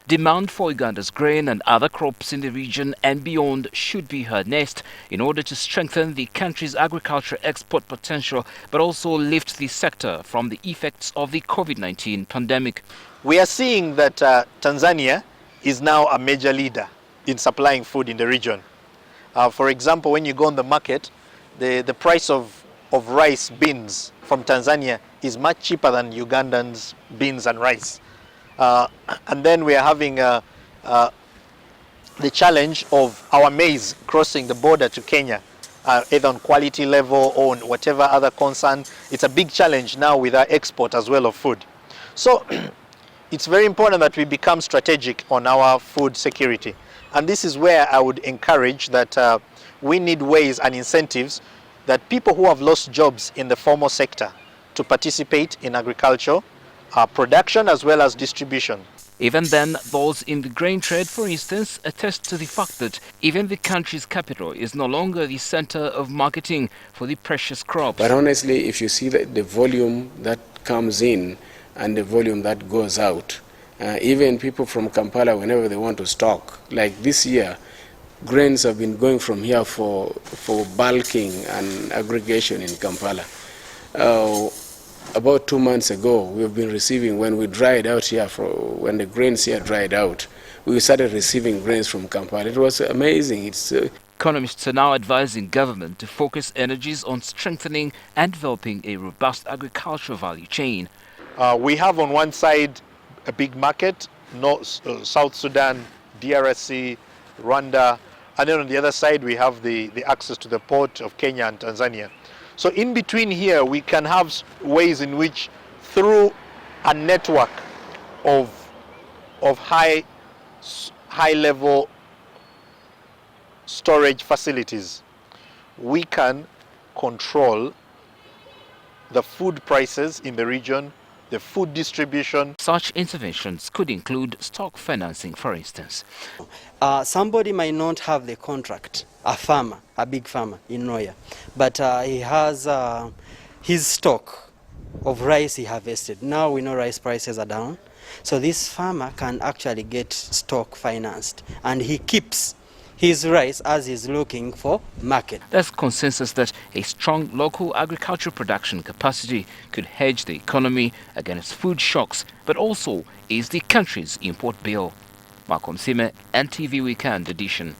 Demand for Uganda's grain and other crops in the region and beyond should be harnessed in order to strengthen the country's agriculture export potential, but also lift the sector from the effects of the COVID-19 pandemic. We are seeing that Tanzania is now a major leader in supplying food in the region. For example, when you go on the market, the price of rice beans from Tanzania is much cheaper than Ugandan's beans and rice. And then we are having the challenge of our maize crossing the border to Kenya, either on quality level or on whatever other concern. It's a big challenge now with our export as well of food. So it's very important that we become strategic on our food security. And this is where I would encourage that we need ways and incentives that people who have lost jobs in the formal sector to participate in agriculture, production as well as distribution. Even then, those in the grain trade, for instance, attest to the fact that even the country's capital is no longer the center of marketing for the precious crops. But honestly, if you see the volume that comes in and the volume that goes out, even people from Kampala, whenever they want to stock, like this year, grains have been going from here for bulking and aggregation in Kampala. About 2 months ago, we've been receiving, when we dried out here, when the grains here dried out, we started receiving grains from Kampala. It was amazing. Economists are now advising government to focus energies on strengthening and developing a robust agricultural value chain. We have on one side a big market, South Sudan, DRC, Rwanda, and then on the other side we have the access to the port of Kenya and Tanzania. So in between here we can have ways in which, through a network of high level storage facilities, we can control the food prices in the region, the food distribution. Such interventions could include stock financing, for instance. Somebody might not have the contract, a farmer, a big farmer in Noya, but he has his stock of rice he harvested. Now we know rice prices are down, so this farmer can actually get stock financed, and he keeps his rice as he's looking for market. There's consensus that a strong local agricultural production capacity could hedge the economy against food shocks, but also ease the country's import bill. Malcolm Sime, NTV Weekend Edition.